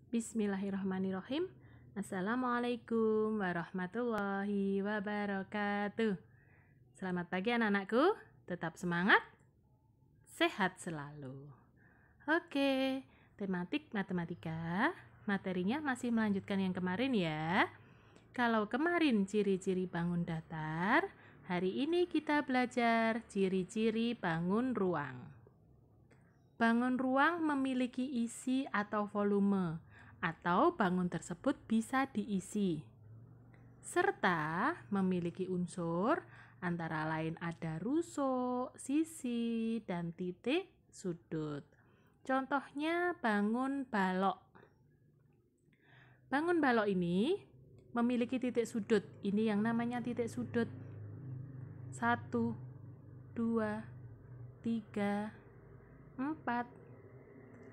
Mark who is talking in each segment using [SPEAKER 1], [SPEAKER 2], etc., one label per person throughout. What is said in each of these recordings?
[SPEAKER 1] Bismillahirrahmanirrahim. Assalamualaikum warahmatullahi wabarakatuh. Selamat pagi anak-anakku. Tetap semangat, sehat selalu. Oke, tematik matematika. Materinya masih melanjutkan yang kemarin ya. Kalau kemarin ciri-ciri bangun datar, hari ini kita belajar ciri-ciri bangun ruang. Bangun ruang memiliki isi atau volume, atau bangun tersebut bisa diisi, serta memiliki unsur antara lain ada rusuk, sisi, dan titik sudut. Contohnya bangun balok. Bangun balok ini memiliki titik sudut. Ini yang namanya titik sudut. 1, 2, 3, 4,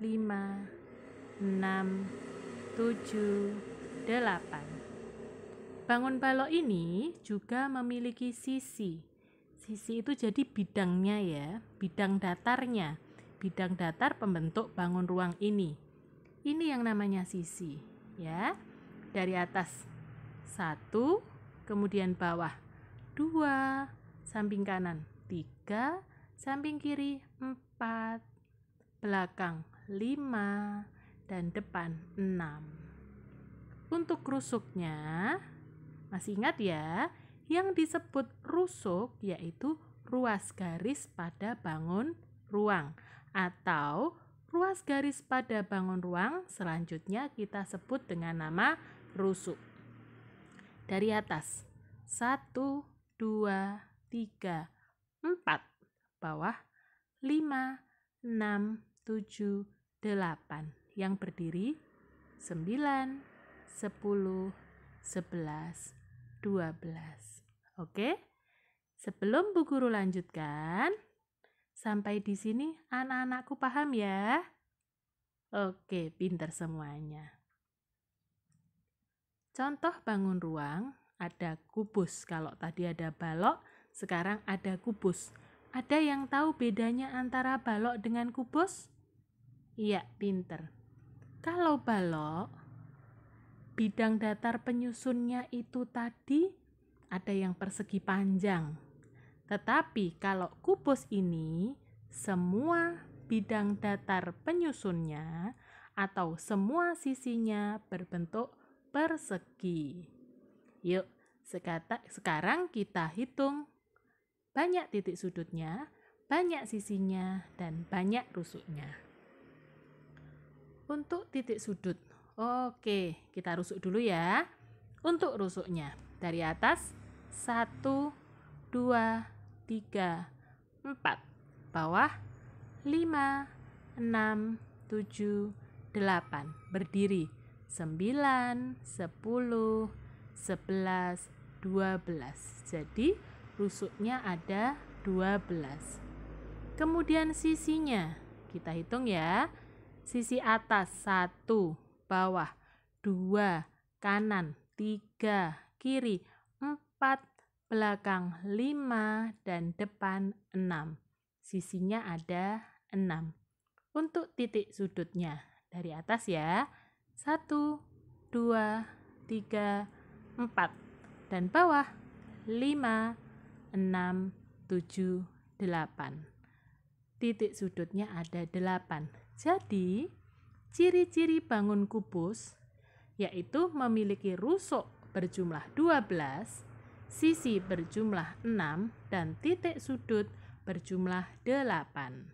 [SPEAKER 1] 5, 6, 7, 8. Bangun balok ini juga memiliki sisi. Sisi itu jadi bidangnya ya, bidang datarnya. Bidang datar pembentuk bangun ruang ini. Ini yang namanya sisi, ya. Dari atas 1, kemudian bawah 2, samping kanan 3, samping kiri 4, belakang 5, dan depan 6. Untuk rusuknya, masih ingat ya, yang disebut rusuk yaitu ruas garis pada bangun ruang, atau ruas garis pada bangun ruang selanjutnya kita sebut dengan nama rusuk. Dari atas 1, 2, 3, 4, bawah 5, 6, 7, 8, yang berdiri 9, 10, 11, 12. Oke? Sebelum Bu Guru lanjutkan, sampai di sini anak-anakku paham ya? Oke, pinter semuanya. Contoh bangun ruang, ada kubus. Kalau tadi ada balok, sekarang ada kubus. Ada yang tahu bedanya antara balok dengan kubus? Iya, pinter. Kalau balok, bidang datar penyusunnya itu tadi ada yang persegi panjang. Tetapi kalau kubus ini, semua bidang datar penyusunnya atau semua sisinya berbentuk persegi. Yuk, sekarang kita hitung banyak titik sudutnya, banyak sisinya, dan banyak rusuknya. Untuk titik sudut, oke, kita rusuk dulu ya. Untuk rusuknya, dari atas 1, 2, 3, 4, bawah 5, 6, 7, 8, berdiri 9, 10, 11, 12. Jadi rusuknya ada 12. Kemudian sisinya, kita hitung ya. Sisi atas 1, bawah 2, kanan 3, kiri 4, belakang 5, dan depan 6. Sisinya ada 6. Untuk titik sudutnya, dari atas ya, 1, 2, 3, 4, dan bawah 5, 6, 7, 8. Titik sudutnya ada 8. Jadi, ciri-ciri bangun kubus yaitu memiliki rusuk berjumlah 12, sisi berjumlah 6, dan titik sudut berjumlah 8.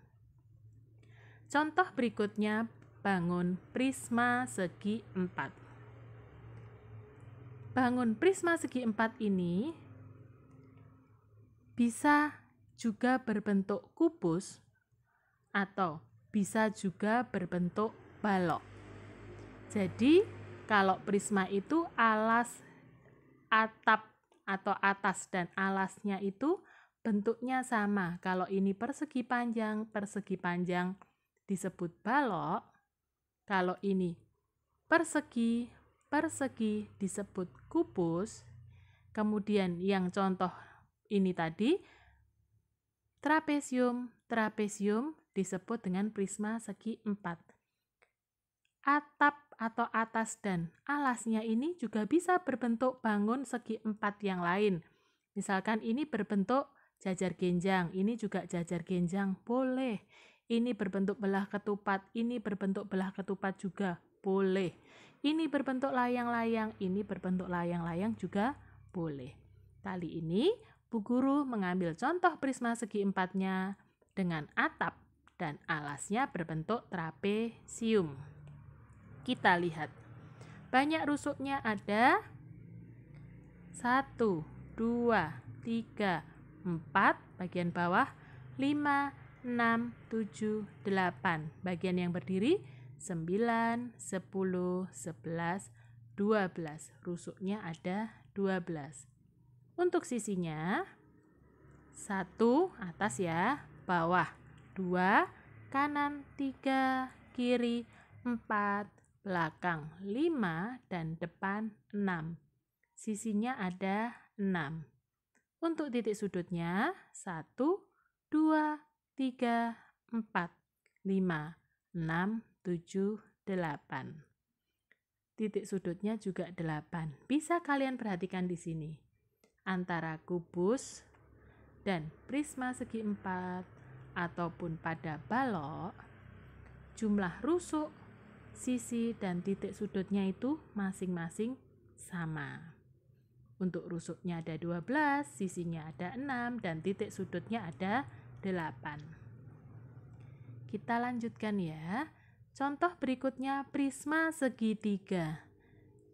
[SPEAKER 1] Contoh berikutnya bangun prisma segi 4. Bangun prisma segi 4 ini bisa juga berbentuk kubus atau bisa juga berbentuk balok. Jadi, kalau prisma itu alas, atap atau atas dan alasnya itu bentuknya sama. Kalau ini persegi panjang disebut balok. Kalau ini persegi disebut kubus. Kemudian yang contoh ini tadi trapesium disebut dengan prisma segi 4. Atap atau atas dan alasnya ini juga bisa berbentuk bangun segi 4 yang lain. Misalkan ini berbentuk jajar genjang, ini juga jajar genjang, boleh. Ini berbentuk belah ketupat, ini berbentuk belah ketupat juga, boleh. Ini berbentuk layang-layang, ini berbentuk layang-layang juga boleh. Kali ini Bu Guru mengambil contoh prisma segi 4-nya dengan atap dan alasnya berbentuk trapesium. Kita lihat. Banyak rusuknya ada 1, 2, 3, 4, bagian bawah 5, 6, 7, 8. Bagian yang berdiri 9, 10, 11, 12. Rusuknya ada 12. Untuk sisinya 1 atas ya, bawah 2, kanan 3, kiri 4, belakang 5, dan depan 6. Sisinya ada 6. Untuk titik sudutnya 1, 2, 3, 4, 5, 6, 7, 8. Titik sudutnya juga 8. Bisa kalian perhatikan di sini. Antara kubus dan prisma segi 4 ataupun pada balok, jumlah rusuk, sisi, dan titik sudutnya itu masing-masing sama. Untuk rusuknya ada 12, sisinya ada 6, dan titik sudutnya ada 8. Kita lanjutkan ya. Contoh berikutnya prisma segitiga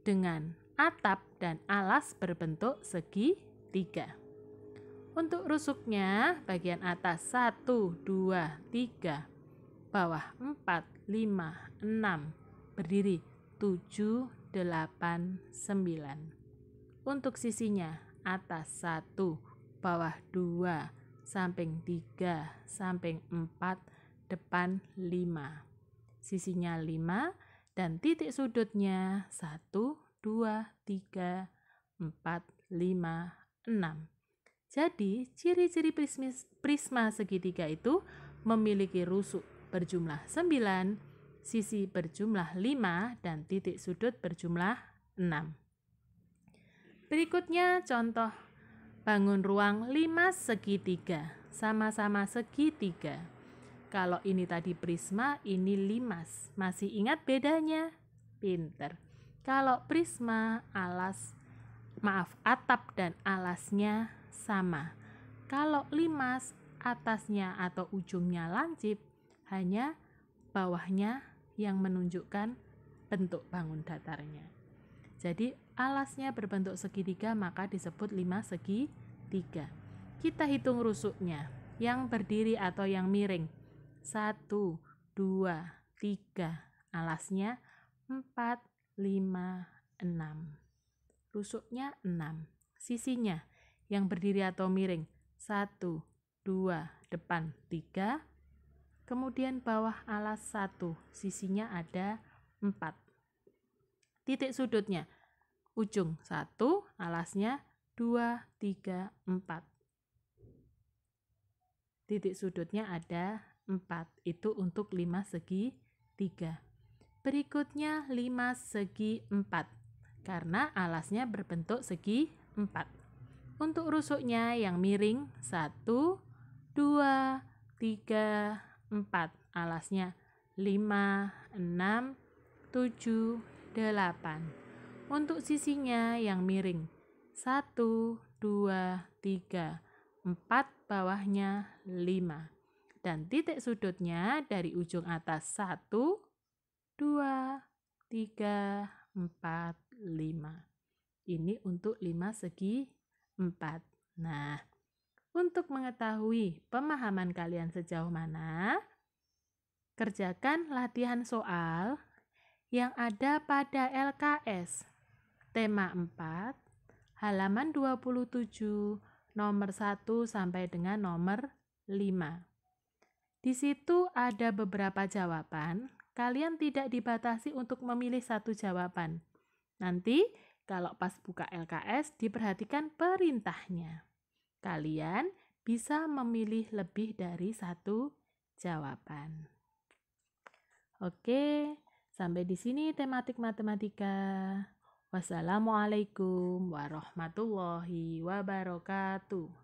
[SPEAKER 1] dengan atap dan alas berbentuk segitiga. Untuk rusuknya bagian atas 1, 2, 3, bawah 4, 5, 6, berdiri 7, 8, 9. Untuk sisinya atas 1, bawah 2, samping 3, samping 4, depan 5. Sisinya 5 dan titik sudutnya 1, 2, 3, 4, 5, 6. Jadi, ciri-ciri prisma segitiga itu memiliki rusuk berjumlah 9, sisi berjumlah 5, dan titik sudut berjumlah 6. Berikutnya contoh bangun ruang 5 segitiga, sama-sama segitiga. Kalau ini tadi prisma, ini limas. Masih ingat bedanya? Pinter. Kalau prisma, atap dan alasnya sama. Kalau limas, atasnya atau ujungnya lancip, hanya bawahnya yang menunjukkan bentuk bangun datarnya. Jadi alasnya berbentuk segitiga, maka disebut 5 segitiga. Kita hitung rusuknya, yang berdiri atau yang miring. 1, 2, 3, alasnya 4, 5, 6. Rusuknya 6. Sisinya yang berdiri atau miring 1, 2, depan 3, kemudian bawah alas 1, sisinya ada 4. Titik sudutnya ujung 1, alasnya 2, 3, 4. Titik sudutnya ada 4. Itu untuk 5 segi 3. Berikutnya 5 segi 4, karena alasnya berbentuk segi 4. Untuk rusuknya yang miring 1, 2, 3, 4. Alasnya 5, 6, 7, 8. Untuk sisinya yang miring 1, 2, 3, 4, bawahnya 5. Dan titik sudutnya dari ujung atas 1, 2, 3, 4, 5. Ini untuk 5 segi 4. Nah, untuk mengetahui pemahaman kalian sejauh mana, kerjakan latihan soal yang ada pada LKS. Tema 4, halaman 27, nomor 1 sampai dengan nomor 5. Di situ ada beberapa jawaban. Kalian tidak dibatasi untuk memilih satu jawaban. Nanti kalau pas buka LKS, diperhatikan perintahnya. Kalian bisa memilih lebih dari satu jawaban. Oke, Sampai di sini tematik matematika. Wassalamualaikum warahmatullahi wabarakatuh.